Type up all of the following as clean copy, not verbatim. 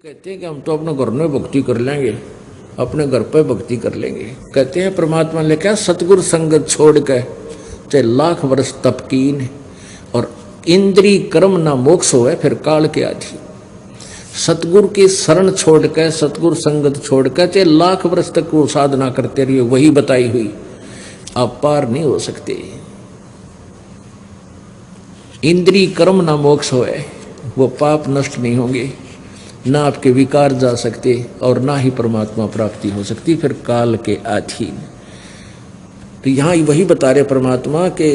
कहते हैं कि हम तो अपने घर में भक्ति कर लेंगे, अपने घर पे भक्ति कर लेंगे। कहते हैं परमात्मा ने क्या सतगुरु संगत छोड़ के चाहे लाख वर्ष तप कीन और इंद्री कर्म ना मोक्ष होए फिर काल के आधी। सतगुरु की शरण छोड़ के सतगुरु संगत छोड़ के चाहे लाख वर्ष तक वो साधना करते रहिए, वही बताई हुई, आप पार नहीं हो सकते। इंद्री कर्म ना मोक्ष होए, वो पाप नष्ट नहीं होंगे, ना आपके विकार जा सकते और ना ही परमात्मा प्राप्ति हो सकती फिर काल के अधीन। तो यहां वही बता रहे परमात्मा के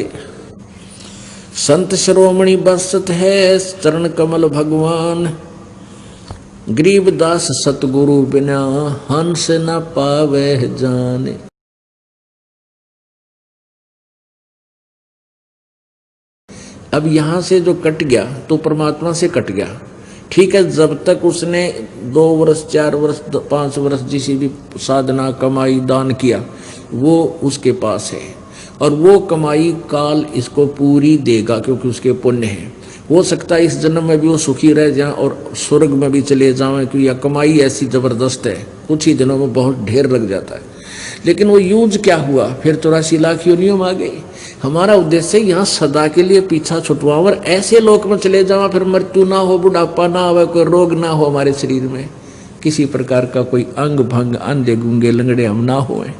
संत शिरोमणि बसत है चरण कमल भगवान, गरीबदास सतगुरु बिना हंस न पावे जाने। अब यहां से जो कट गया तो परमात्मा से कट गया, ठीक है। जब तक उसने 2 वर्ष 4 वर्ष 5 वर्ष जिसी भी साधना कमाई दान किया वो उसके पास है और वो कमाई काल इसको पूरी देगा क्योंकि उसके पुण्य है। हो सकता है इस जन्म में भी वो सुखी रह जाए और स्वर्ग में भी चले जाएं क्योंकि यह कमाई ऐसी जबरदस्त है, कुछ ही दिनों में बहुत ढेर लग जाता है। लेकिन वो यूज क्या हुआ, फिर 84 लाख योनियों में आ गई। हमारा उद्देश्य यहाँ सदा के लिए पीछा छुटवाओ और ऐसे लोक में चले जाओ फिर मृत्यु ना हो, बुढ़ापा ना हो, कोई रोग ना हो हमारे शरीर में, किसी प्रकार का कोई अंग भंग अंधे गुंगे लंगड़े हम ना होए।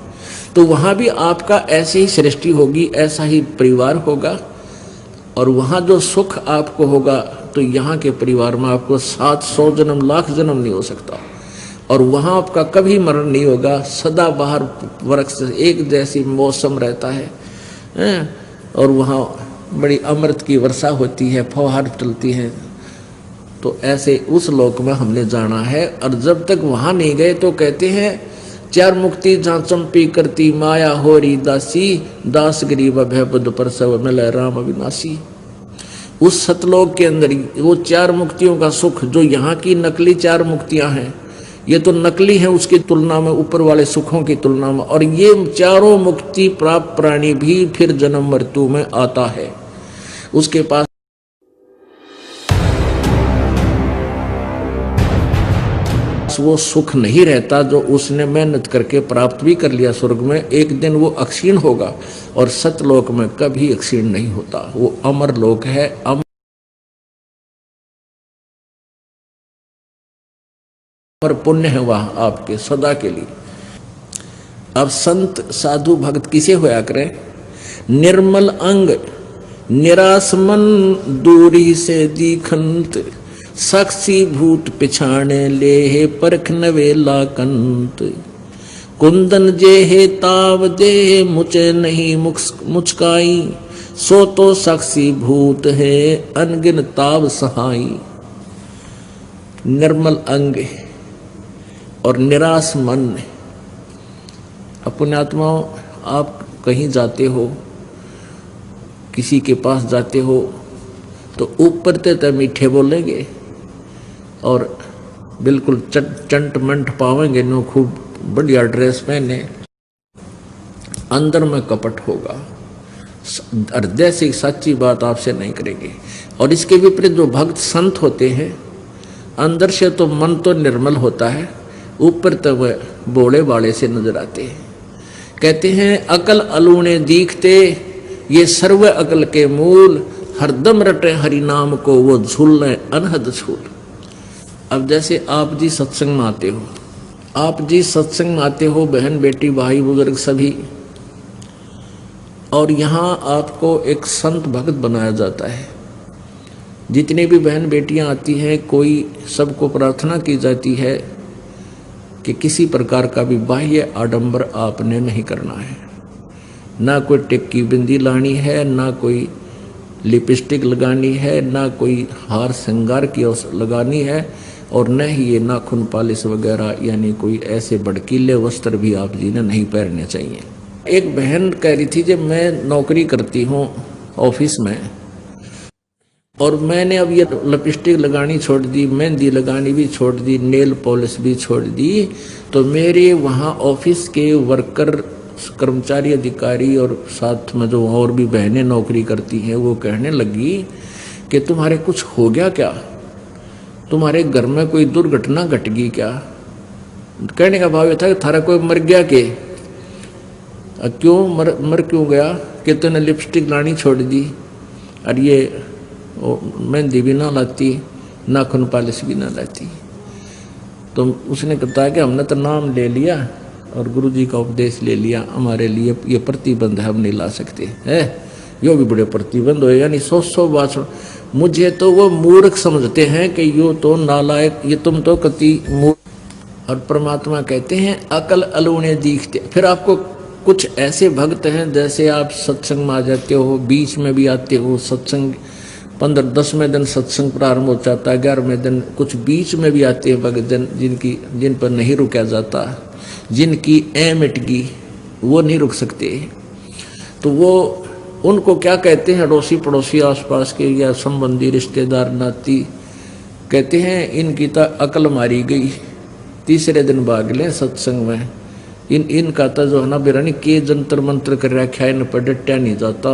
तो वहां भी आपका ऐसे ही सृष्टि होगी, ऐसा ही परिवार होगा और वहां जो सुख आपको होगा तो यहाँ के परिवार में आपको 700 जन्म लाख जन्म नहीं हो सकता और वहां आपका कभी मरण नहीं होगा। सदा बाहर वृक्ष एक जैसी मौसम रहता है और वहाँ बड़ी अमृत की वर्षा होती है, फौहार चलती है। तो ऐसे उस लोक में हमने जाना है और जब तक वहाँ नहीं गए तो कहते हैं 4 मुक्ति जहाँ चंपी करती माया होरी दासी, दास गरीब अभय बुद्ध प्रसव मिले राम अविनाशी। उस सतलोक के अंदर वो 4 मुक्तियों का सुख जो यहाँ की नकली 4 मुक्तियाँ हैं, ये तो नकली है उसकी तुलना में, ऊपर वाले सुखों की तुलना में। और ये चारों मुक्ति प्राप्त प्राणी भी फिर जन्म मृत्यु में आता है, उसके पास वो सुख नहीं रहता जो उसने मेहनत करके प्राप्त भी कर लिया स्वर्ग में। एक दिन वो अक्षीण होगा और सतलोक में कभी अक्षीण नहीं होता, वो अमर लोक है। और पुण्य है वहां आपके सदा के लिए। अब संत साधु भक्त किसे होया करें, निर्मल अंग निराश मन दूरी से दीखंत, साक्षी भूत पिछाने ले परख नवेला कंत, कुंदन जे हे ताव दे मुझे नहीं मुचकाई, सो तो साक्षी भूत है अनगिन ताव सहाई। निर्मल अंग और निराश मन। अपने आत्माओं, आप कहीं जाते हो, किसी के पास जाते हो तो ऊपर ते मीठे बोलेंगे और बिल्कुल चंट मंट पावेंगे नो, खूब बढ़िया ड्रेस पहने, अंदर में कपट होगा, हृदय से सच्ची बात आपसे नहीं करेंगे। और इसके विपरीत जो भक्त संत होते हैं, अंदर से तो मन तो निर्मल होता है, ऊपर तक वह बोले वाले से नजर आते हैं। कहते हैं अकल अलूने दीखते ये सर्व अकल के मूल, हरदम रटे हरि नाम को वो झूलने अनहद झूल। अब जैसे आप जी सत्संग में आते हो, आप जी सत्संग में आते हो, बहन बेटी भाई बुजुर्ग सभी, और यहाँ आपको एक संत भक्त बनाया जाता है। जितने भी बहन बेटियां आती हैं, कोई सबको प्रार्थना की जाती है कि किसी प्रकार का भी बाह्य आडंबर आपने नहीं करना है, ना कोई टिक्की बिंदी लानी है, ना कोई लिपस्टिक लगानी है, ना कोई हार श्रृंगार की लगानी है और न ही ये नाखून पालिश वगैरह यानी कोई ऐसे भड़कीले वस्त्र भी आप जी ने नहीं पहनने चाहिए। एक बहन कह रही थी जब मैं नौकरी करती हूँ ऑफिस में और मैंने अब ये लिपस्टिक लगानी छोड़ दी, मेहंदी लगानी भी छोड़ दी, नेल पॉलिश भी छोड़ दी, तो मेरे वहाँ ऑफिस के वर्कर कर्मचारी अधिकारी और साथ में जो और भी बहनें नौकरी करती हैं वो कहने लगी कि तुम्हारे कुछ हो गया क्या, तुम्हारे घर में कोई दुर्घटना घट गई क्या? कहने का भाव ये था कि थारा कोई मर गया के? क्यों मर क्यों गया? कि तूने लिपस्टिक लानी छोड़ दी और ये मेहंदी भी ना लाती, नाखून पालिश भी ना लाती। तो उसने कहा कि हमने तो नाम ले लिया और गुरु जी का उपदेश ले लिया, हमारे लिए ये प्रतिबंध हम नहीं ला सकते है। यो भी बड़े प्रतिबंध हो, यानी 100 बात। मुझे तो वो मूर्ख समझते हैं कि यो तो नालायक, ये तुम तो कति मूर्ख। और परमात्मा कहते हैं अकल अलूने दिखते। फिर आपको कुछ ऐसे भक्त हैं, जैसे आप सत्संग में आ जाते हो, बीच में भी आते हो, सत्संग 15-10वें दिन सत्संग प्रारंभ हो जाता है, 11वें दिन कुछ बीच में भी आते हैं भक्त जन, जिन पर नहीं रुका जाता, जिनकी मिट गई, वो नहीं रुक सकते। तो वो उनको क्या कहते हैं? अड़ोसी पड़ोसी आसपास के या संबंधी रिश्तेदार नाती कहते हैं इनकी तो अकल मारी गई, तीसरे दिन भाग लें सत्संग में। इनका तो जो है ना बिरानी के जंतर मंत्र कर रखा है, इन पर डटा नहीं जाता।